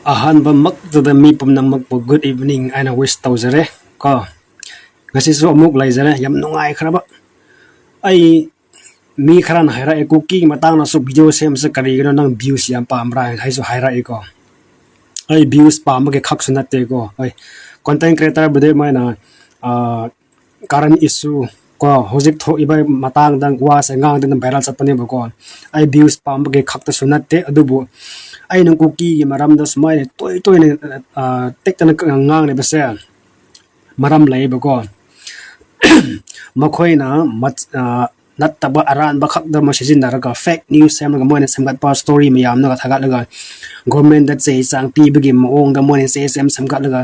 Ahanba magtada mi pamnamak po good evening ana wish tawzare ko ngasi so amuk laizare yam nungai khraba ai mi khran haira e cooking matang na so video sem sa kari no nang views yam pamra hai so haira e ko ai views pam ke khak sunate ko ai content creator bude mai na current issue ko hojik tho ibai matang dang wa sa ngang den viral chapane ba ko ai views pam ke khak ta sunate adubu ai nang cookie gi maram das mai toy ne tek tan ngang ne base maram lai ba ko makhoi na nat taba aran ba khak da ma sijin dar ka fake news sem ga mo ne sem gat pa story mi yam na ga thagat la government that say sang pi bi gi mo ga mo ne say sem gat la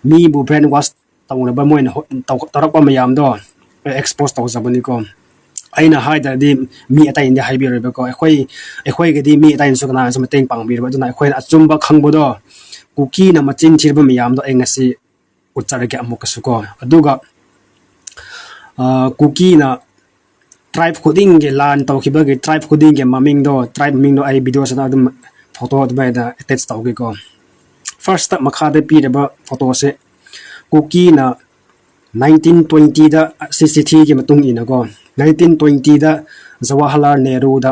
mi bu brand was taw na ba mo ne tarak pa mi yam do expose taw sa bani ko aina haida di mi atai india haibi re ko ekhoi ge di mi atai su kana so mateng pang bi ba duna ekhoi achumba khangbo do cookie na machin chirba mi yam do engasi uchara ge amuk su ko aduga cookie na tribe coding ge lan taw khiba ge tribe coding ge maming do tribe ming do ai video sa dum photo da ba da attach taw ge ko first makha de pi de ba photo se cookie na 1920 da CCT ge matung ina ko 1920 da Jawaharlal Nehru da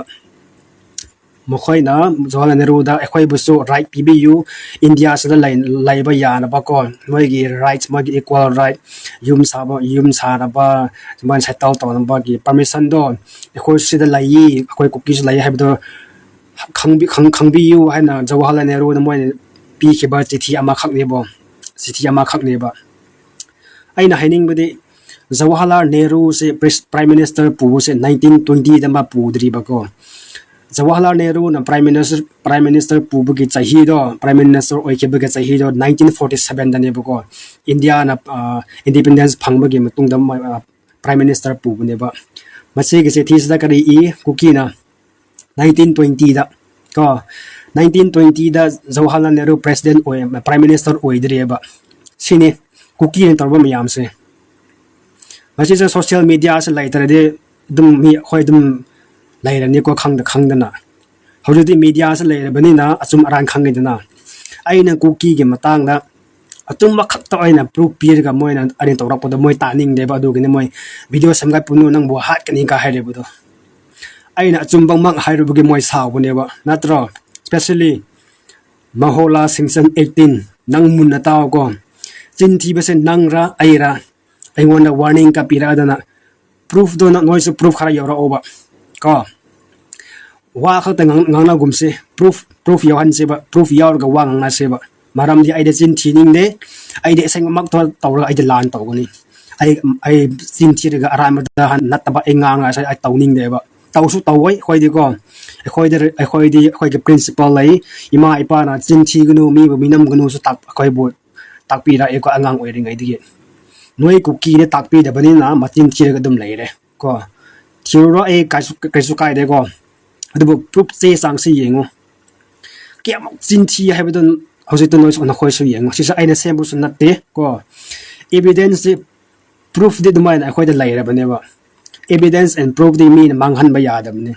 mokhoi na Jawaharlal Nehru da ekhoi busu right PBU India sa da lai ba ya na ba ko moi gi rights ma gi equal right yum sa na ba man settle to na ba gi permission do ekhoi si da lai ekhoi cookies lai ha do khangbi yu ha na Jawaharlal Nehru na moi pi ke ba chithi ama khak ne ba aina haining bade Jawaharlal Nehru se prime minister pu se 1920 da ma pu dri ba ko Jawaharlal Nehru na prime minister pu bu gi chahi do prime minister oi ke bu gi chahi do 1947 da ne ba ko India na independence phang ba gi matung da prime minister pu ne ba mase gi se this da kari e cookie na 1920 da ko 1920 da Jawaharlal Nehru president oi prime minister oi dri ba sini cookie ne tarba miyam se masi sa social media sa lai tare de dum mi khoi dum lai ra ni ko khang da na hawdi media sa lai ra bani na achum aran khang ge na aina cookie ge matang da atum ma khak ta aina proof peer ga moi na ani to rak po da moi ta ning de ba du ge ne moi video sam ga punu nang bo hat ka ni ka hai re bu do aina achum bang mak hai ru bu ge moi saw bu ne ba natro especially mahola section 18 nang mun na taw ko chin thi ba se nang ra ai ra I want a warning ka pira dana proof do na noise proof khara yora oba ka wa kha ta ngang na gumse proof yawan se ba proof yaw ga wa ngang na se ba maram di ai de chin thining de ai de seng mak to tawra ai de lan taw ni ai chin thi ga aram da nat ba engang na sai ai tawning de ba taw su tawai khoi di ko khoi ge principal lai ima ipa na chin thi gnu mi ba minam gnu su tak khoi bu tak pi ra e ko angang oi ring ai di noi cookie ne takpi da bani na matin thira ga dum lai re ko thiro e kai su kai de ko adu proof se sang si yengo kiam chin thi ha bedon hoje to noi so na khoi su yengo si sa aina sem bu sun natte ko evidence proof de dum na khoi da lai re bane ba evidence and proof de mean manghan ba ya dam ne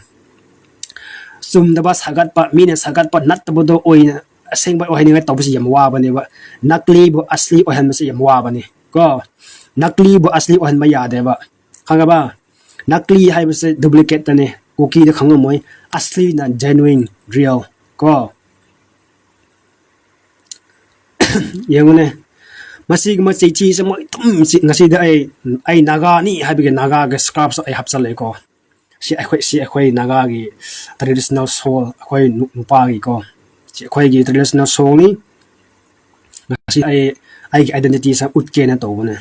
sum da ba sagat pa mine sagat pa nat bo do oina aseng ba oina ga tawsi yam wa bane ba nakli bo asli ohan ma se yam wa bane ko nakli bo asli ohan ma ya de ba khanga ba nakli hai ba se duplicate ta ne cookie de khanga moi asli na genuine real ko yengune masig ma chi se moi tum si ngasi da ai naga ni hai bi naga ga scarf so ai hapsal le ko si akhoi naga gi traditional soul akhoi nupa gi ko si akhoi gi traditional soul ni ngasi ai identity sa utke na to na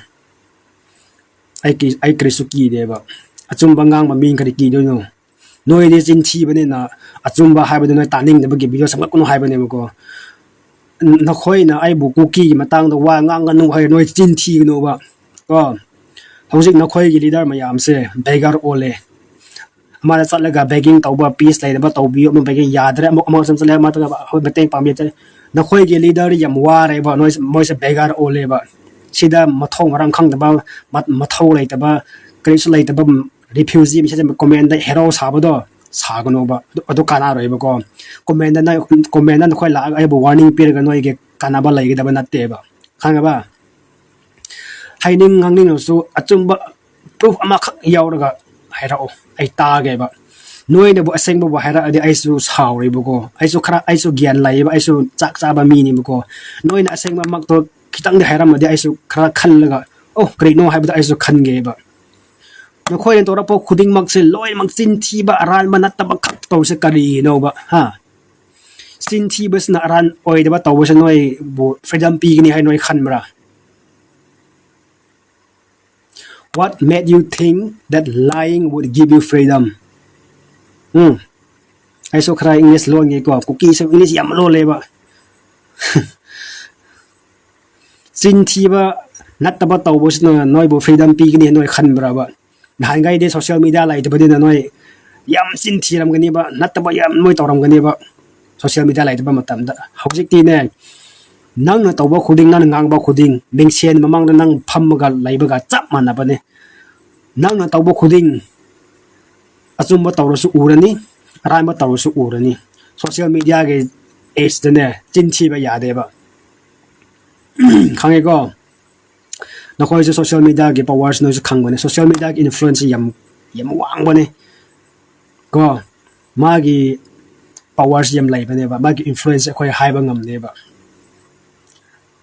ai krisuki de ba achum bangang ma ming kari ki do no noi de chin thi bane na achum ba hai ba no taning de ba gi video sam ko no hai bane ko na khoi na ai bu cookie matang da wa ngang nu hai noi chin thi no ba ko hojik na khoi gi leader ma yam se begar ole amara chatlaga begging tawba peace lai ba tawbi ma begging yadre ma sam sale ma ta hoi beteng pam ye na khoi gi leader yam wa re ba noi moi se begar ole ba sida mathong ram khang da ba mathau lai ta ba kris lai ta ba refugee mi se comment da hero sa ba do สากันบ่อดุกานารอยบ่ก็คอมเมนต์นั้นค่อยละไอ้บ่ warning ปีกันน้อยเกกานาบ่ไหลกะบ่นัดเตบ่คังกะบ่ให้นิ่งงังนิ่งสุอจุมบ่ proof อามาคักยาวแล้วก็ให้เราไอ้ตาเกบ่น้อยเนี่ยบ่เซ็งบ่ให้เราไอ้สุสาวเลยบ่ก็ไอ้สุคราไอ้สุเกียนไหลบ่ไอ้สุจักซาบ่มีนี่บ่ก็น้อยน่ะเซ็งมามักตัวคิตังได้ให้เรามาไอ้สุคราคันแล้วก็โอ้เกรโนให้บ่ไอ้สุคันเกบ่นค่อยตัวเราพอคุดิ้งมักสิลอยมักสินทีบะอารานมันนัตบักขับตัวสกัดดีโนบะฮะสินทีบสนะอารานโอยเดบะตัวสนอยบุฟรีดอมปีกนี่ให้หน่อยคันมระ What made you think that lying would give you freedom ไอ้สุครายอังกฤษโลงงี้ก็คุกกี้สุอังกฤษยามโลเลยบะสินทีบะนัตบักตัวสนอยน้อยบุฟรีดอมปีกนี่ให้หน่อยคันมระบะหางไงเดโซเชียลมีเดียไลท์ประเด็นน้อยยามสินทีรำกันนี่บ่นัตบ่ยามมวยตอรำกันนี่บ่โซเชียลมีเดียไลท์บ่มาตำเฮาจิกตีแน่นังนะตบ่คุดิงนังงางบ่คุดิงเบงเชียนมามังนังพัมมะไลบ่กะจับมันนะบ่เนี่ยนังนะตบ่คุดิงอซุมบ่ตอรสุอูรนี่รายบ่ตอรสุอูรนี่โซเชียลมีเดียเกเอสเดเนี่ยจินทีบ่ยาเดบ่คังไงก็นครจะโซเชียลมีเดียเก็บ powers น้อยจะขังบ่เนี่ยโซเชียลมีเดีย influence ยามวางบ่เนี่ยก็มากี powers ยามไหลบ่เนี่ยบ่มากี influence ค่อยหายบ่งำเนี่ยบ่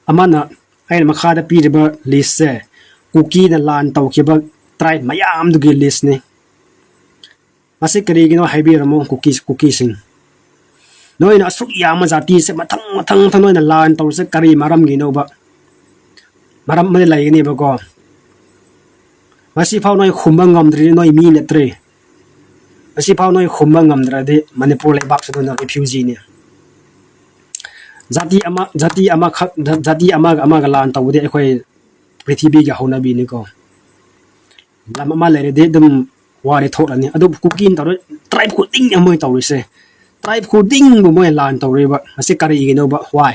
อามันน่ะไอ้มาคาดปีเดบ่ list คุกกี้น่ะลานเตาเก็บ try มายามดูกี list นี่มาสิกรีกินว่าให้บีรมคุกกี้สิงน้อยน่ะสุกยามมาจาตีเสมาทั้งน้อยน่ะลานเตาสิกรีมารำกินเอาบ่มารำไม่ไหลนี่บ่ก็มาสิพาวน้อยคุมบังงำดรีน้อยมีเนตรีมาสิพาวน้อยคุมบังงำดรีมันนี่พูดเลยบักสุดน่ะรีฟิวจีเนี่ยจาติอามากลานตัวเด็กค่อยปฏิบีกับเขานาบีนี่ก็ลำมาเลยเด็ดดมว่าได้โทษอันนี้อดูคุกกินตัวไตรคูดิ้งยังไม่ตัวเลยสิไตรคูดิ้งบ่ไม่ลานตัวเลยบ่มาสิการีกินเอาบ่ why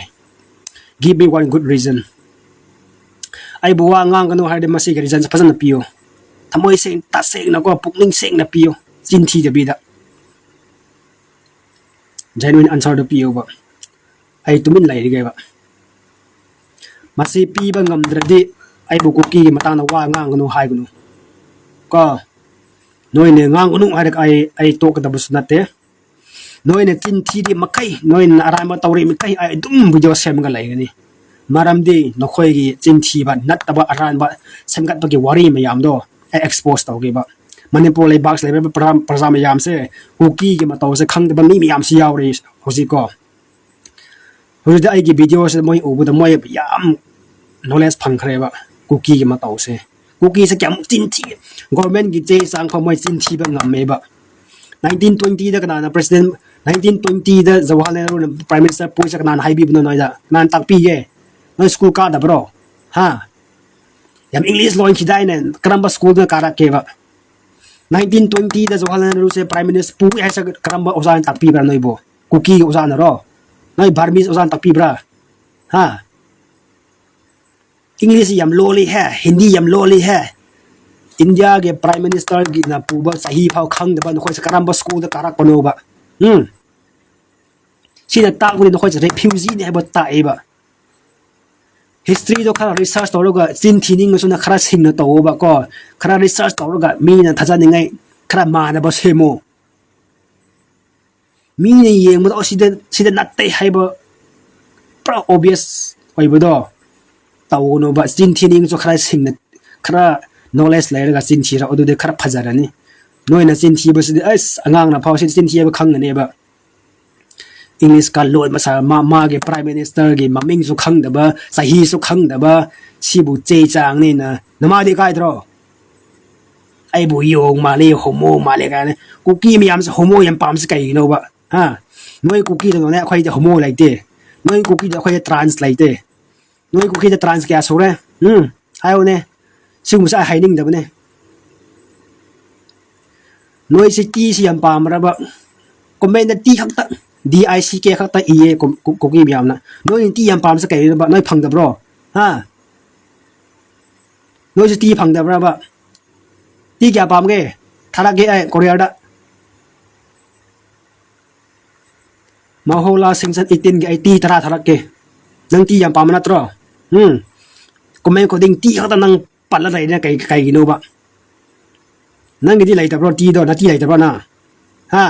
give me one good reasonไอ้บัวงางกันว่าให้ได้มาสิการีจันพัฒนาพิโอทำไมเสียงตัดเสียงนะก็ปุกนิ่งเสียงนะพิโอจินทีจะบีดะ genuine answer 的พิโอบ่ไอ้ตุ้มินไหลดีไงบ่มาสิปีบังงำดระดิไอ้บุกุกี้มาตั้งนะว่างางกันว่าให้กันก็น้อยเนี่ยงางกันว่าไอ้โตกันตะบุษนัดเตะน้อยเนี่ยจินทีดีมาไข่น้อยน่ะอะไรมาตาวรีมาไข่ไอ้ดุ้มบุญจะเสียมันกันไหลกันนี่มารำดีนกคอยกีจินทีบัดนัดตะบ่อะไรมาเสียมันกันปะกี่วารีไม่ยามโดไอ้ expose ตัวกี่บ่มันเนี่ยพอเลยบักเลยไปประจำไม่ยามเสียกุกกี้กี่มาตัวเสียขังแต่บันนี้ไม่ยามเสียเอาเลยเขาสิก็เฮ้ยไอ้กี่วิดีโอเสียมวยอุบแต่มวยยาม knowledge พังใครบ่กุกกี้กี่มาตัวเสียกุกกี้สักอย่างจินที government กี่เจสังพอมวยจินทีแบบงำไม่บ่1920 da kana president 1920 da Jawaharlal Nehru prime minister poisa kana haibi bno noida nan takpi ye no school ka da bro ha yam english lo khidai ne karamba school da kara ke ba 1920 da Jawaharlal Nehru se prime minister pu ai sa karamba osan takpi bra noi bo kuki osan ro noi Burmese osan takpi bra ha english yam loli hai hindi yam loli hai India के prime minister की ना पूबा सही भाव खंग दबा नखोय से करम school the कारक पनोबा सिना ताक नि नखोय रेफ्यूजी ने बा ताएबा हिस्ट्री दो खरा रिसर्च तौरगा चिन थिनिंग सुना खरा सिंग न तौबा को खरा रिसर्च तौरगा मी ना थजा निंgai खरा माना बा सेमो मी ने येंग मद सिदा नत्ते हाइबा प्रा ऑब्वियस ओइबदो तौनो बा चिन थिनिंग जो खरा सिंग न खरा knowledge layer ga chin thira odu de khar phajarani noina chin thi bus as angang na phau chin thi ba khang ne ba english ka lod masa ma ge prime minister ge maming su khang da ba sahi su khang da ba sibu che chang ni na nama de kai dro ai bu yong ma le homo ma le ga ne cookie mi am homo yam pam se kai no ba ha noi cookie no ne khoi de homo lai de noi cookie da khoi trans lai de noi cookie da trans kya so re ayo neซึ่งมุสาไฮนิ่งแต่เนี่ยหน่วยสิตีสิยามปามระบะก็ไม่ได้ตีขักตะ DICK ขักตะอีกุกกี้มียามนะหน่วยตียามปามสกัยระบะหน่วยพังแต่บรอฮะหน่วยสิตีพังแต่ระบะตีแก่ปามเกทาระเกไอโคเรียดะ mahola section 18 ge ai ti tara tharak ke nang ti yam pamana tro comment coding ti khata nang palla dai na kai gino ba nang gi lai ta bro ti do na ti lai ta bro na ha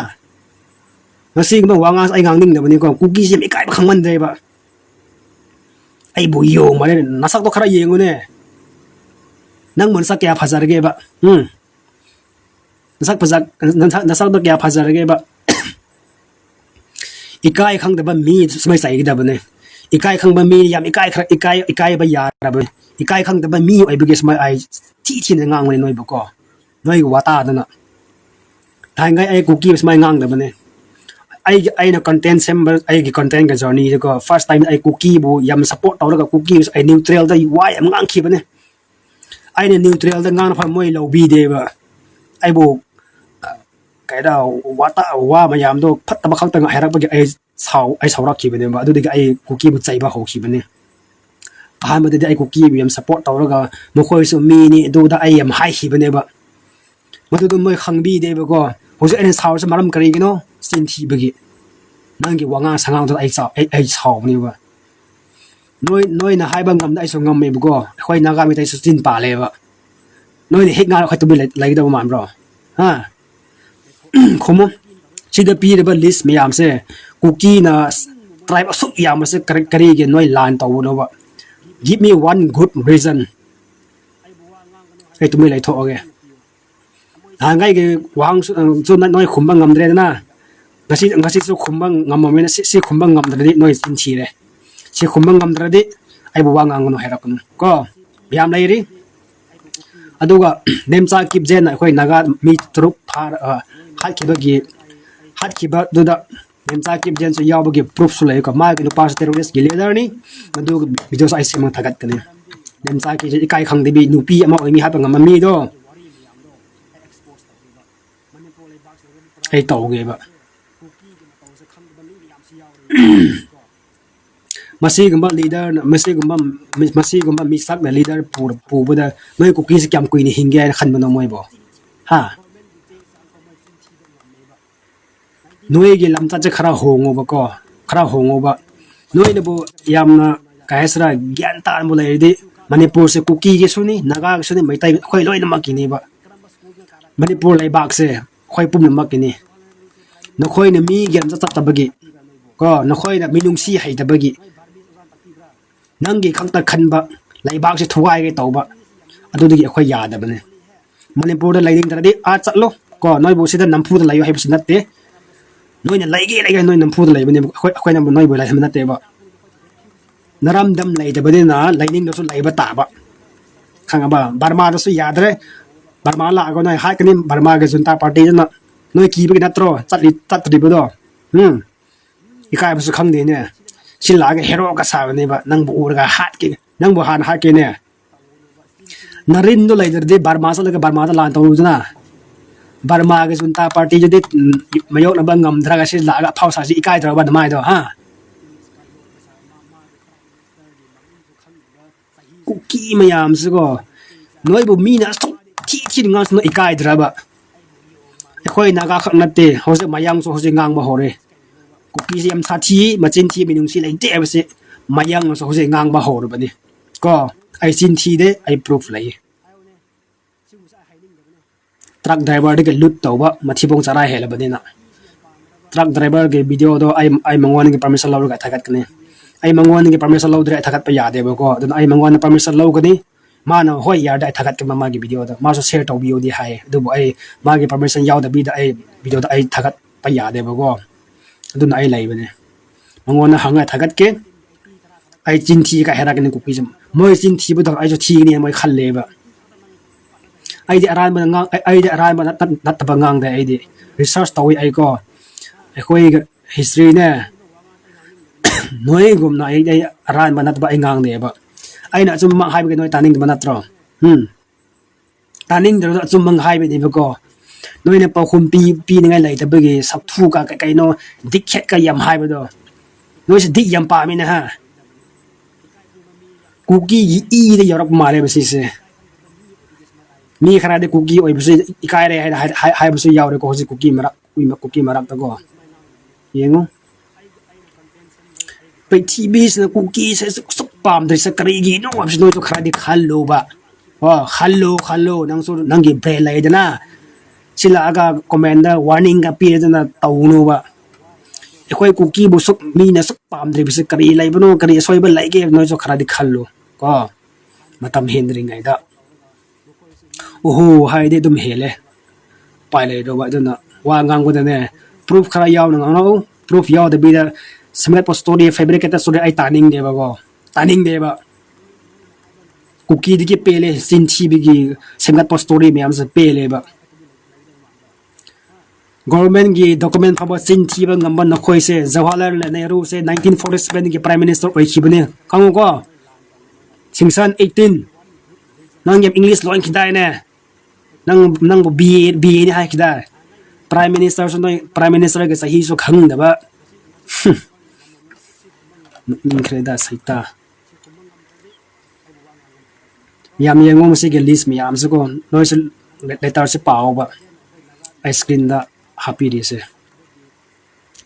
masing ba wanga ai ngang ning da bani ko cookie sim ikai ba khangman dai ba ai bu yo ma le nasak to khara yengu ne nang mon sak kya phazar ge ba nasak to kya phazar ge ba ikai khang da ba mi smai sai gi da bane ikai khang ba mi yam ikai ba ya ra ba ikai khang da ba mi ai bige smai ai ti ngang ne noi ba ko noi wa ta da na thai ngai ai cookie smai ngang da bane ai na content sember ai gi content ga journey ko first time ai cookie bu yam support taw ga cookie ai neutral da why am ngang khi bane ai ne neutral da ngang pha moi lo bi de ba ai bu kai da wa ma yam do phat ta ba khang ta nga hai rak ba gi ai sau rak khi bane ba adu de ai cookie bu chai ba ho khi bane ha ma de ai cookie bu yam support taw ga mo khoi su mi ni do da ai yam hai khi bane ba ma du moi khang bi de ba ko ho se ai sau sa maram kari gi no sin thi bagi nangi wanga sangang to ai chau ni ba noi na hai ba ngam da ai so ngam me bu ko khoi na ga mi tai su sin pa le ba noi ni hek nga khoi tu bi lai da man bro ha khomo chi da pi de ba list me yam se cookie na tribe asuk yam se kari ge noi lan to no ba give me one good reason ai tu mi lai tho ge ha ngai ge wang so na noi khum ba ngam dre na ngasi su khumbang ngamame na si khumbang ngam dradi noi sin chi re si khumbang ngam dradi ai bu wang angno hera kun ko yam lai ri aduga nemcha kip jen na khoi naga mi trup phar hat ki ba do da nemcha kip jen so yaw bagi proof su lai ko ma ki no pas terrorist gi leader ni adu video sai sim thagat kane nemcha ki kai khang de bi nupi ama oi mi ha pa ngam mi do ai taw ge ba masigumba leader masigumba misak na leader pu boda noi cookies kyam kui ni hingya khan bano moi bo ha noi ge lamta che khara hongo ba ko khara hongo ba noi ne bo yamna kaisra gyan ta mo lai de manipur se cookie ge suni naga ge suni maitai khoi loi na makini ba manipur lai bak se khoi pum na makini no khoi ne mi gyan cha ta bagi ko na khoi na minung si hai ta bagi nangi khang ta khan ba lai bak se thuai ge to ba adu de khoi ya da bane manipur da laiding da de a chatlo ko noi bo se da nampu da layo hai bi natte noi na lai ge noi nampu da lai bane khoi na noi bo lai ham natte ba naram dam lai da bane na laiding do so lai ba ta ba khang ba barma do so ya dre barma la go noi ha kani barma ge junta party na noi ki bi na tro chatri bo do ikai ba su khang de ne sila ge hero ka sa ne ba nang bu ur ga hat ke nang bu han ha ke ne narin do lai de barma sa le barma da lan to lu na barma ge junta party je de mayok na ba ngam dra ga si la ga phau sa si ikai dra ba na mai do ha cookie mayam su go noi bu mi na so thi ngang no ikai dra ba khoi na ga khak na te ho se mayang so ho se ngang ba ho re cookie yam sa thi machin thi minung si lai te ba se mayang so ho se ngang ba ho ro ba ni ko ai chin thi de ai proof lai truck driver de ke lut to ba mathi bong chara hela ba ni na truck driver ge video do ai mangwan ge permission lo ga thagat kane ai mangwan ge permission lo dre thagat pa ya de ba ko don ai mangwan permission lo ga ni mana hoi ya da thagat ke mama ge video da ma so share to video di hai du ai ma ge permission yaw da bi da ai video da ai thagat pa ya de ba ko adu na ai lai ba ne mangwan na hanga thagat ke ai chin thi ka hera ke ni cookie jam moi chin thi bu da ai so thi ni moi khal le ba ai de aran ba ngang ai de aran ba nat ta ba ngang da ai de research tawi ai ko ai khoi history ne noi gum na ai aran ba nat ba ai ngang de ba ai na chum mang hai ba noi taning ba nat ro taning da chum mang hai ba ni ba ko noi ne pa khum pi ni ngai lai ta ba ge sak thu ka kai no dik khet ka yam hai ba do noi se dik yam pa mi na ha cookie yi de yorok ma le ba si se mi khara de cookie oi bse ikai re hai bse yaw re ko si cookie marak ta go yengo ไปทีบีสนะคุกกี้ใส่สุกปามได้สักรีกีโน่ฉันโดนตัวคราดิคัลโลบะว่าคัลโลนังสุนังกิเบรเลยเดนะสิลากาคอมเมนต์วอร์นิ่งกับปีเดนะตาวโนบะไอ้คุกกี้บุสุกมีนะสุกปามได้บิสกรีไลบโนกรีสวยเบลไลเกโน่ตัวคราดิคัลโลก็มาทำเห็นได้ไงดะโอ้โหให้ได้ดุมเฮเลยไปเลยดูว่าเดนะว่างางกูเดนะพรูฟครายาวนังเอาพรูฟยาวเดบีดาsemet postori fabricate story ai taning deba go taning deba cookie diki pele sinchi bigi semet postori meam se pele ba government gi document phaba sinchi ba ngam na khoi se Jawaharlal Nehru se 1947 gi prime minister oi khibane kango ko singsan 18 nang yam english loin khidai ne nang ba ni hai khidai prime minister ge sahi so khang da ba increda saita yam yengom se ge list miam se ko noise letter se paw ba I screen da happy di se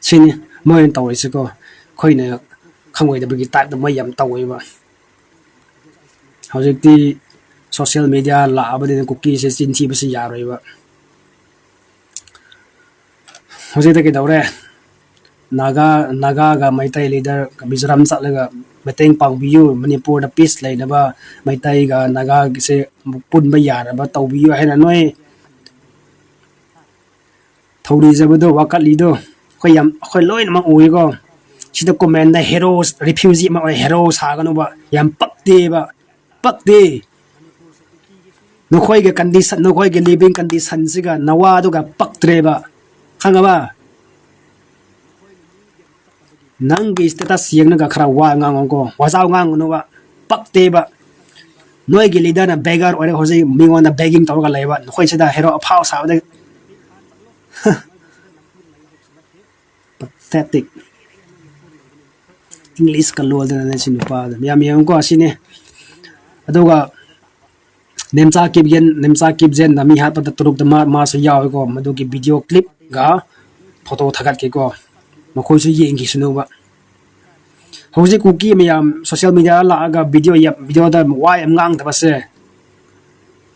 chini moin tawi se ko khoi ne khangoi da bigi type da mai yam tawi ba hojik ti social media la ba de cookie se chin chi ba se ya roi ba hojik ta ke dawre naga ga maitai leader Mizoram chatlaga meteng pangbiu Manipur da peace leina ba maitai ga naga se pun ba yar ba tawbiu haina noi thori jabado wakali do khoyam khoi loin ma ui go sida comment da heroes refugee ma heroes ha ganu ba yam pakde no khoi ga condition no khoi ga living condition siga nawa do ga paktre ba khanga ba nangi status yang na khara wa ngang ko wasaw ngang no ba pakte ba noi gi leader na beggar ore hoji mingon na begging tor ga leba khoi seda hero phau sa ba pathetic english ka lo da na sinu pa yam ko asine aduga nemcha kibjen na mi ha pa turuk da ma so yaw ko madu ki video clip ga photo thagat ke ko makhoi su yeng ki sunu ba hoji cookie miyam social media la aga video da why am ngang da se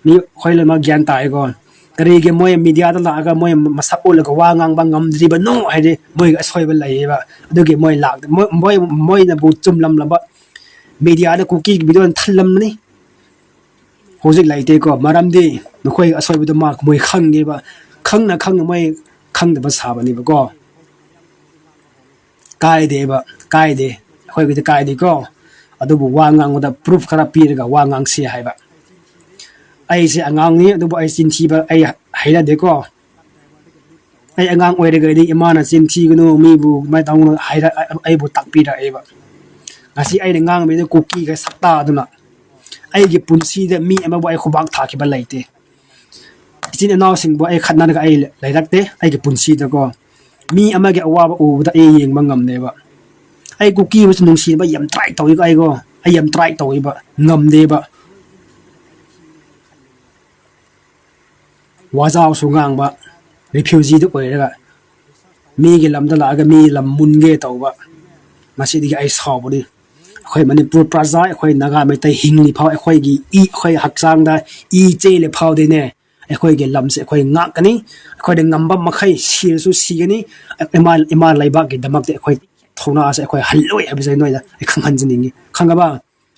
mi khoile ma gyan tai ko kari ge moy media da la aga moy masapol ga wa ngang ba ngam dri ba no ai de moy ga soi ba lai ba adu ge moy lak moy na bu chum lam ba media da cookie video thallam ni hoji lai te ko maram di no khoi asoi bu da ma moy khang ge ba khang na moy khang da ba sa ba ni ba ko kai de khoi bi kai de ko adu bu wa ngang da proof khara pi ga wa ngang si hai ba ai se angang ni adu bu ai sin thi ba ai haila de ko ai angang oi de ga di imana sin thi gnu mi bu mai tang no haila ai bu tak pi da ai ba ngasi ai de ngang me de cookie ga sakta aduna ai gi punsi de mi ama bu ai khubak tha ki ba laite sin anaw sing bu ai khatna ga ai lai rak te ai gi punsi da ko mi ama ge awa ba u da e yeng ma ngam ne ba ai cookie ba nung si ba yam try to ai go ai yam try to ba ngam de ba wazaw su ngang ba refugee de oi ga mi ge lam da la ga mi lam mun ge to ba masi di ai saw ba ni khoi Manipur praja khoi naga mai tai hing ni phau khoi gi i khoi hak sang da i che le phau de ne khoi ge lam se khoi nga kani khoi de ngamba makhai sir su si gani emal laiba ge damak de khoi thona ase khoi halloi abisai noi da khang han jini khanga ba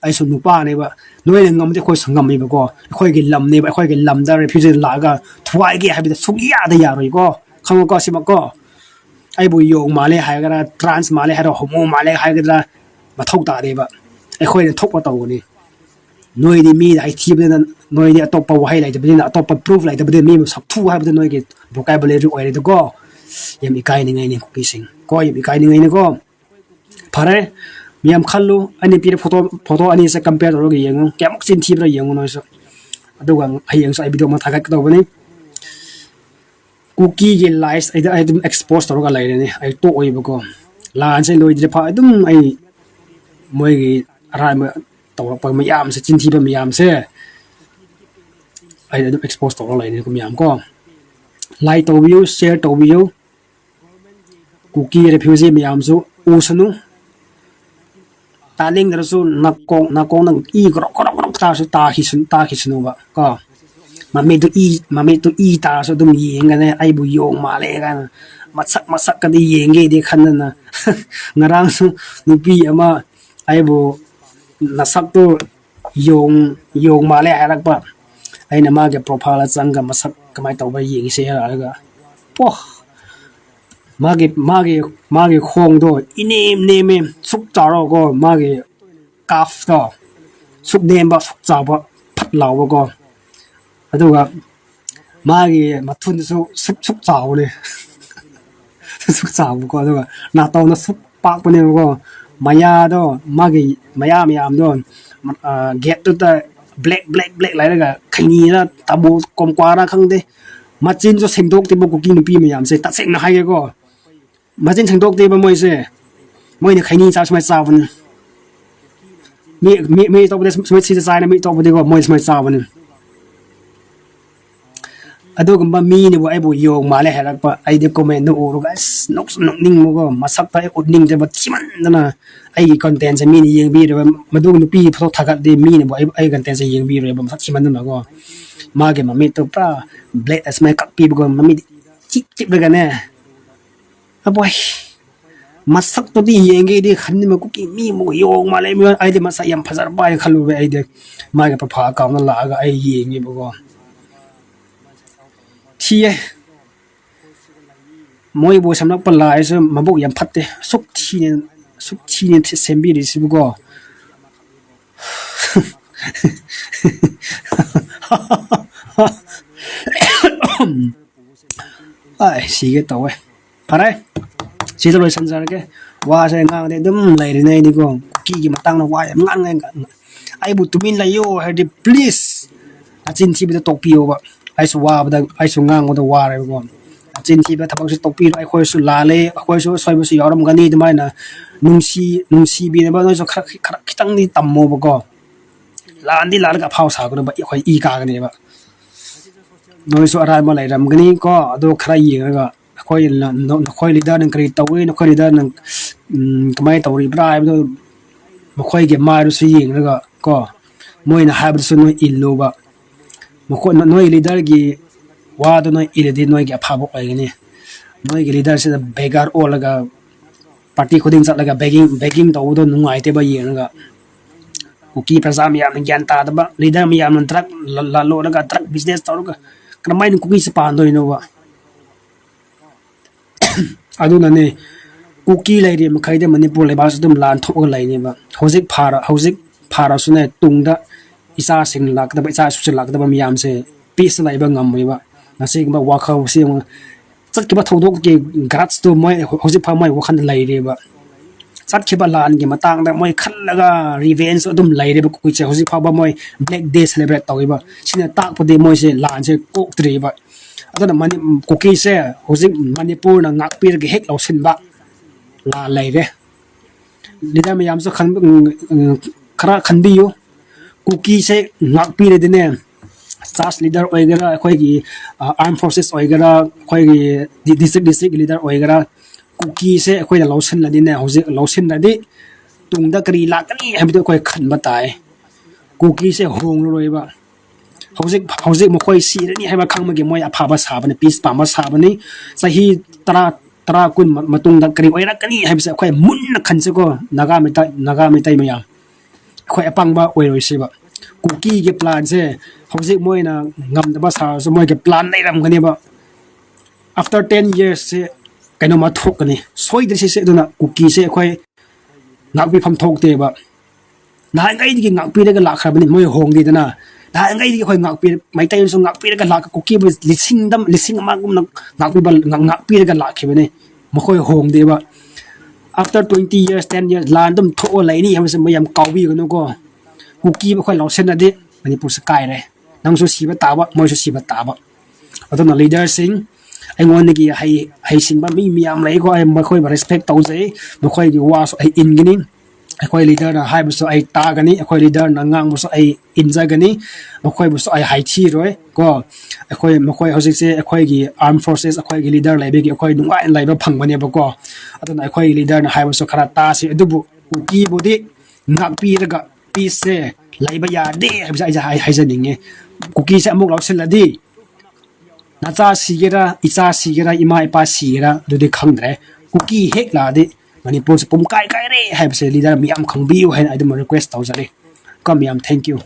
ai su nupa ne ba noi ne ngam de khoi sangam mi ba ko khoi ge lam ne ba khoi ge lam da refugee la ga thuai ge habi da sugya da ya roi ko khang ko sima ko ai bu yong ma le hai ga trans ma le ha ro homo ma le hai ga ma thok ta de ba ai khoi ne thok pa taw ni noi di mi ai thi ba noi di atop pa wa hai lai da ba atop pa proof lai da ba mi sak thu ha ba noi ge vocabulary oi re da ko yam ikai ni ngai ni ki sing ko yam ikai ni ngai ni ko phare miam khallu ani pire photo ani se compare ro ge yeng kemok chin thi bra yeng no so aduga hayeng so ai video ma thagat ka bani cookie ge lies ai dum expose to ga lai ni ai to oi ba ko lan se loi de pha dum ai moi ge ra ma to pa ma yam se chin thi ba ma yam se ai dum expose to lai ni ko miam ko like to view share to view cookie refugee miam so usanu ตาเล่งดะซุนักกองนังอีกรอกตาสุตาขิสนุบะก็มาเมตุอีตาสุดุมเยงกันเนี่ยไอ้บุโยงมาเลยกันมาสักกันได้เยงเกดีคันนั้นนะงารางสุนุปีมาไอ้บุนัสักตัวโยงมาเลยอะไรปะไอ้นามาเก็บโปรไฟล์จังกันมาสักก็ไม่ต้องไปเยงเสียอะไรก็ป๊อมาเก็บโคงตัวอิเนมสุกจ่าเราก็มาเก็บกาฟตัวสุกเนมบะสุกจ่าบะพัดเหล่าบะก็แล้วก็มาเก็บมาทุนสุกจ่าเลยสุกจ่าบะก็แล้วก็หน้าตาสุกปากปนเนี่ยก็มายาตัวมาเก็บมายามตัวเก็บตัวแต่black อะไรแล้วก็ใครนี่นะตาบูกลมกว่านะครั้งเดียมาจินจะเสียงตกที่บุกกินปีไม่ยามเสียตัดเสียงนะให้ก็มาจินเสียงตกที่บุกมวยเสียมวยเนี่ยใครนี่จะสมัยสาววันมีตกไปได้สมัยสี่สายนะมีตกไปได้ก็มวยสมัยสาววันอะดูกันบ้ามีเนี่ยว่าไอ้บุโยงมาเลยแล้วก็ไอ้เด็กคอมเมนต์ดูโอ้ลูกนกนิ่งมันก็มาสักไปอุดนิ่งจะมาที่มันนั่นนะไอ้คอนเทนต์จะมีนี่ยังบีเลยมาดูนุปีพอทักดีมีเนี่ยว่าไอ้คอนเทนต์จะยังบีเลยมาสักที่มันนั่นนะก็มาเก็บมามีตัวปลาเบลสมัยกับปีบุกมามีจิบเลยกันเนี่ยอ่ะบอยมาสักตัวที่ยังไงดีขันนี่มันก็กินมีมันก็โยงมาเลยมันไอ้เด็กมาใส่ยำภาษาบ้านขันรู้ไปไอ้เด็กมาเก็บพาเก่านั่นละก็ไอ้ยังไงบุกที่มวยบูสำนักปลายซึ่งมาบุกยำพัดเตสุกที่เนี่ยเซมบีดิสิบุกไอ้สิเกตัวเว้ยพอได้สิจะเลยสันจาร์เกว่าใช่งานเด็ดเลยเนี่ยนี่ก็กี่มาตั้งนะว่าอย่างงั้นไงไอ้บุตรมินเลยโย่ให้ดิ please อาจินที่ไปตกปีวะไอ้สว่าไปไอ้สงางก็ว่าอะไรก่อนจินที่ไปทำให้ตกปีไอ้คอยสุลาเล่คอยสุสวยมุสยอมกันนี่ทำไมนะนุ่งชีบีเนี่ยบ้านเราจะคิดตั้งนี่ต่ำโมบก็ลานที่ลานกับเผาสาวกันแบบคอยอีกากันนี่แบบโดยส่วนอะไรมาเลยรำกันนี่ก็ดูใครยิงก็คอยลีดเดอร์นึงคอยตัวเองคอยลีดเดอร์นึงก็ไม่ตัวรีบร้ายดูมาคอยเก็บมาดูสิยิงแล้วก็มวยนะให้บริสุทธิ์อินโลบะมาคนน้อยลีดเดอร์กี่ว่าตัวน้อยอินดีน้อยกี่พาบุกอะไรนี่น้อยกี่ลีดเดอร์เสร็จเบการโอแล้วก็ปาร์ตี้คนดิ้งสัตว์แล้วก็เบกิ้งตัวตัวนุ่งไอเทบะยิงแล้วก็กุกีประสามยามนึงยันตาตัวบะลีดเดอร์มียามนึงทรัคลาโลแล้วก็ทรัคบิสเนสตัวแล้วก็กระไม่นึงกุกีสปานตัวนี้วะอะดูนั่นนี่กุกีเลยดิมันใครได้มันนี่พูดเลยบาสตุมลานทุกอะไรนี่วะฮาวซิกพาราสุนัยตุงดะอิสาสิงลักแต่อิสาสุสิลักแต่มียามเสปีสไลบางงามไว้วะนั่นสิก็ว่าเขาเสียงจัดคิดว่าทุกกี่กรัสตัวไม่ฮาวซิกพาไม่ว่าขันเลยดิวะจัดคิดว่าลานกี่มาตั้งแต่ไม่ขันแล้วก็รีเวนส์ตุมเลยดิวะกุจิฮาวซิกพาบ่ไม่แบล็กเดย์เซเลบรตตัววะชินตักพอดีไม่เสลานเสกุกตรีวะอันนั้นมันกุกีเสฮาวซิกมันนี่พูดนักปีร์กี่เฮกเราสินบะลาเลยเด้ลีดามียามสักขันบิวกุกีเสนักปีเลยเนี่ยSAS leader โอยกระคอยกี่ armed forces โอยกระคอยกี่ district leader โอยกระกุกีเสคอยจะเล่าเส้นละดิเนี่ยเขาจะเล่าเส้นละดิตุงตะกรีลักนี่ให้ไปตัวคอยขันมาตายกุกีเสหงเลยบ่เขาจะมาคอยสีนี่ให้มาขังมาเกี่ยมวยอาภาภาษาบันปีสปาภาษาบันนี้สหีตราคุณมาตุงตะกรีโอยรักนี่ให้ไปคอยมุนขันซะก็นากาไม่ตายไม่ยังคอยปังบ่โอยเลยสิบ่กุกีเก็บปลาเสเขาจะมวยนะงำแต่ภาษาสมัยเก็บปลาในรำกันนี่บ่ after 10 years เสกันนมาทกกันนี่สวยดีเสดูนะกุกีเสคอยนักวิพัมทกเตบ่นายไงที่งักปีได้กันหลักครับนี่มวยหงดีนะนายไงที่คอยงักปีไม่ใจสงงักปีได้กันหลักกุกีไปลิซิงมากกุมงักปีบัลงักปีได้กันหลักครับนี่มาคอยหงดีบ่ after 20 years 10 years ลานต้มทกอะไรนี่ให้มันสมัยยามเกาวีกันนู่นก็กุกีไม่ค่อยเล่าเส้นนะดิมันนี่พูดสกายเลยนั่งสุสีบัตตาบะมวยสุสีบัตตาบะเอาตัวนั้น leader สิงไอ้งอนนี่กี่ให้สิงบ้ามีอะไรก็ไอ้ไม่ค่อย respect ตัวสิไม่ค่อยว่าไอ้อินกันนี่ไอ้ค่อย leader นะให้บุษไอ้ตากันนี่ไอ้ค่อย leader นะงางบุษไอ้อินใจกันนี่ไม่ค่อยบุษไอ้ไฮที่ด้วยก็ไอ้ค่อยไม่ค่อยเขาสิไอ้ค่อยกี่ armed forces ไอ้ค่อยกี่ leader อะไรแบบกี่ไอ้ค่อยนุ่งไอ้อะไรแบบพังมันเนี่ยบอกก็เอาตัวนั้นไอ้ค่อย leader นะให้บุษคาราตาสิดูบุกีบุตร ngak pi raga peace se laiba ya de habisa ai janinge kuki se amuk law seladi nacha sigera icha sigera ima ipa sigera dudi khangdre kuki hek la de manipur se pum kai re habise leader miam khangbiu hain adum request tawjari kam miam thank you